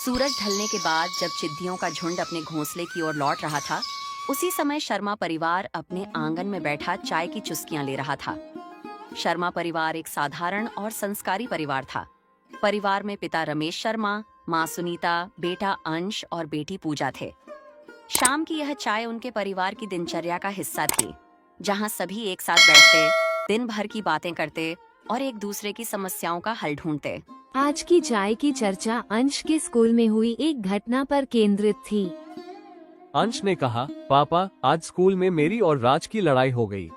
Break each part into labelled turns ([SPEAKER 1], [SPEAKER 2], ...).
[SPEAKER 1] सूरज ढलने के बाद जब चिद्दियों का झुंड अपने घोंसले की ओर लौट रहा था, उसी समय शर्मा परिवार अपने आंगन में बैठा चाय की चुस्कियां ले रहा था। शर्मा परिवार एक साधारण और संस्कारी परिवार था। परिवार में पिता रमेश शर्मा, माँ सुनीता, बेटा अंश और बेटी पूजा थे। शाम की यह चाय उनके परिवार की दिनचर्या का हिस्सा थी, जहाँ सभी एक साथ बैठते, दिन भर की बातें करते और एक दूसरे की समस्याओं का हल ढूंढते।
[SPEAKER 2] आज की चाय की चर्चा अंश के स्कूल में हुई एक घटना पर केंद्रित थी।
[SPEAKER 3] अंश ने कहा, पापा, आज स्कूल में मेरी और राज की लड़ाई हो गई।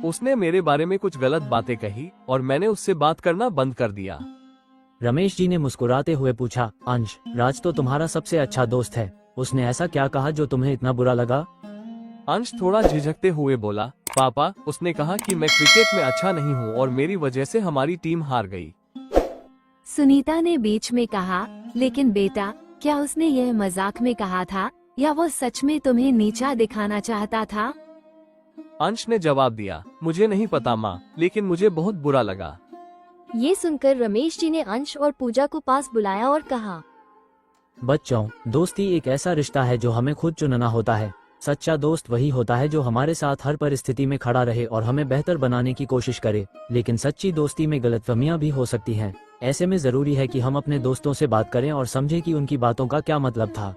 [SPEAKER 3] उसने मेरे बारे में कुछ गलत बातें कही और मैंने उससे बात करना बंद कर दिया।
[SPEAKER 4] रमेश जी ने मुस्कुराते हुए पूछा, अंश, राज तो तुम्हारा सबसे अच्छा दोस्त है, उसने ऐसा क्या कहा जो तुम्हें इतना बुरा लगा?
[SPEAKER 3] अंश थोड़ा झिझकते हुए बोला, पापा, उसने कहा कि मैं क्रिकेट में अच्छा नहीं हूँ और मेरी वजह से हमारी टीम हार गई।
[SPEAKER 2] सुनीता ने बीच में कहा, लेकिन बेटा, क्या उसने यह मजाक में कहा था या वो सच में तुम्हें नीचा दिखाना चाहता था?
[SPEAKER 3] अंश ने जवाब दिया, मुझे नहीं पता माँ, लेकिन मुझे बहुत बुरा लगा।
[SPEAKER 5] ये सुनकर रमेश जी ने अंश और पूजा को पास बुलाया और कहा,
[SPEAKER 4] बच्चों, दोस्ती एक ऐसा रिश्ता है जो हमें खुद चुनना होता है। सच्चा दोस्त वही होता है जो हमारे साथ हर परिस्थिति में खड़ा रहे और हमें बेहतर बनाने की कोशिश करे। लेकिन सच्ची दोस्ती में गलतफहमियां भी हो सकती हैं। ऐसे में जरूरी है कि हम अपने दोस्तों से बात करें और समझें कि उनकी बातों का क्या मतलब था।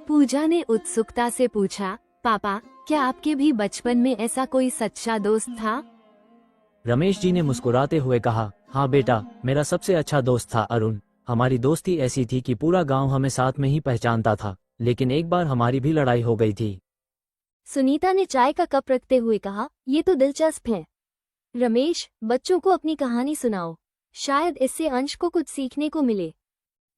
[SPEAKER 2] पूजा ने उत्सुकता से पूछा, पापा, क्या आपके भी बचपन में ऐसा कोई सच्चा दोस्त था?
[SPEAKER 4] रमेश जी ने मुस्कुराते हुए कहा, हाँ बेटा, मेरा सबसे अच्छा दोस्त था अरुण। हमारी दोस्ती ऐसी थी कि पूरा गांव हमें साथ में ही पहचानता था, लेकिन एक बार हमारी भी लड़ाई हो गई थी।
[SPEAKER 5] सुनीता ने चाय का कप रखते हुए कहा, ये तो दिलचस्प है। रमेश, बच्चों को अपनी कहानी सुनाओ, शायद इससे अंश को कुछ सीखने को मिले।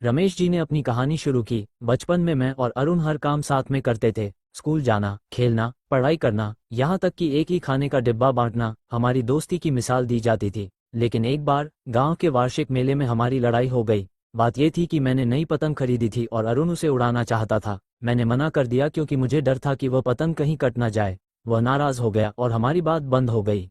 [SPEAKER 4] रमेश जी ने अपनी कहानी शुरू की। बचपन में मैं और अरुण हर काम साथ में करते थे। स्कूल जाना, खेलना, पढ़ाई करना, यहाँ तक कि एक ही खाने का डिब्बा बांटना हमारी दोस्ती की मिसाल दी जाती थी। लेकिन एक बार गांव के वार्षिक मेले में हमारी लड़ाई हो गई। बात ये थी कि मैंने नई पतंग खरीदी थी और अरुण उसे उड़ाना चाहता था। मैंने मना कर दिया क्योंकि मुझे डर था कि वह पतंग कहीं कट न जाए। वह नाराज हो गया और हमारी बात बंद हो गई।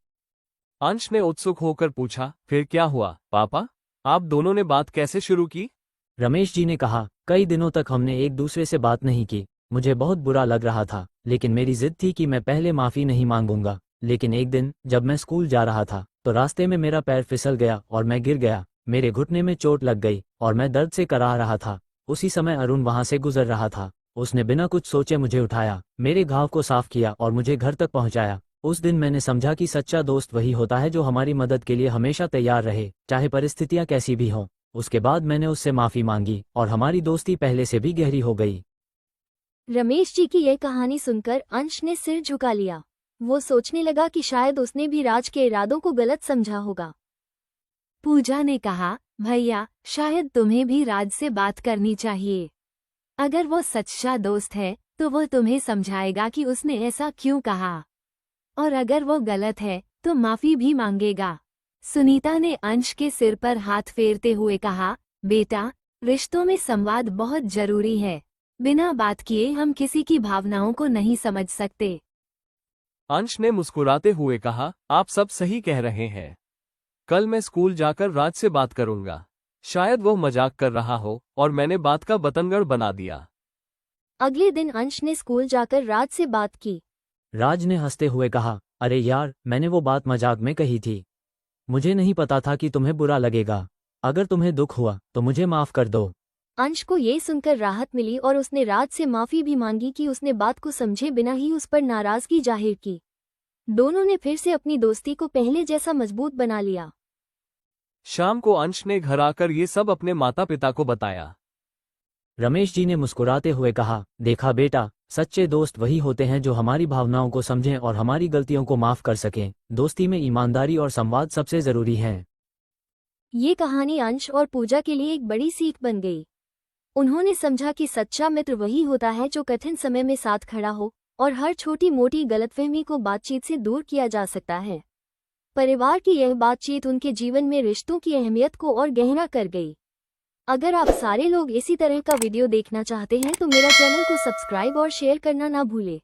[SPEAKER 3] अंश ने उत्सुक होकर पूछा, फिर क्या हुआ पापा? आप दोनों ने बात कैसे शुरू की?
[SPEAKER 4] रमेश जी ने कहा, कई दिनों तक हमने एक दूसरे से बात नहीं की। मुझे बहुत बुरा लग रहा था, लेकिन मेरी जिद थी कि मैं पहले माफी नहीं मांगूंगा। लेकिन एक दिन जब मैं स्कूल जा रहा था तो रास्ते में मेरा पैर फिसल गया और मैं गिर गया। मेरे घुटने में चोट लग गई और मैं दर्द से कराह रहा था। उसी समय अरुण वहां से गुजर रहा था। उसने बिना कुछ सोचे मुझे उठाया, मेरे घाव को साफ किया और मुझे घर तक पहुंचाया। उस दिन मैंने समझा कि सच्चा दोस्त वही होता है जो हमारी मदद के लिए हमेशा तैयार रहे, चाहे परिस्थितियां कैसी भी हों। उसके बाद मैंने उससे माफी मांगी और हमारी दोस्ती पहले से भी गहरी हो गई।
[SPEAKER 5] रमेश जी की यह कहानी सुनकर अंश ने सिर झुका लिया। वो सोचने लगा कि शायद उसने भी राज के इरादों को गलत समझा होगा।
[SPEAKER 2] पूजा ने कहा, भैया, शायद तुम्हें भी राज से बात करनी चाहिए। अगर वो सच्चा दोस्त है तो वो तुम्हें समझाएगा कि उसने ऐसा क्यों कहा, और अगर वो गलत है तो माफी भी मांगेगा। सुनीता ने अंश के सिर पर हाथ फेरते हुए कहा, बेटा, रिश्तों में संवाद बहुत जरूरी है। बिना बात किए हम किसी की भावनाओं को नहीं समझ सकते।
[SPEAKER 3] अंश ने मुस्कुराते हुए कहा, आप सब सही कह रहे हैं। कल मैं स्कूल जाकर राज से बात करूंगा। शायद वो मजाक कर रहा हो और मैंने बात का बतंगड़ बना दिया।
[SPEAKER 5] अगले दिन अंश ने स्कूल जाकर राज से बात की।
[SPEAKER 4] राज ने हंसते हुए कहा, अरे यार, मैंने वो बात मजाक में कही थी। मुझे नहीं पता था कि तुम्हें बुरा लगेगा। अगर तुम्हें दुख हुआ तो मुझे माफ कर दो।
[SPEAKER 5] अंश को ये सुनकर राहत मिली और उसने राज से माफी भी मांगी कि उसने बात को समझे बिना ही उस पर नाराजगी जाहिर की। दोनों ने फिर से अपनी दोस्ती को पहले जैसा मजबूत बना लिया।
[SPEAKER 3] शाम को अंश ने घर आकर ये सब अपने माता पिता को बताया।
[SPEAKER 4] रमेश जी ने मुस्कुराते हुए कहा, देखा बेटा, सच्चे दोस्त वही होते हैं जो हमारी भावनाओं को समझें और हमारी गलतियों को माफ कर सकें। दोस्ती में ईमानदारी और संवाद सबसे जरूरी है।
[SPEAKER 5] ये कहानी अंश और पूजा के लिए एक बड़ी सीख बन गई। उन्होंने समझा कि सच्चा मित्र वही होता है जो कठिन समय में साथ खड़ा हो और हर छोटी मोटी गलतफहमी को बातचीत से दूर किया जा सकता है। परिवार की यह बातचीत उनके जीवन में रिश्तों की अहमियत को और गहरा कर गई। अगर आप सारे लोग इसी तरह का वीडियो देखना चाहते हैं तो मेरा चैनल को सब्सक्राइब और शेयर करना ना भूलें।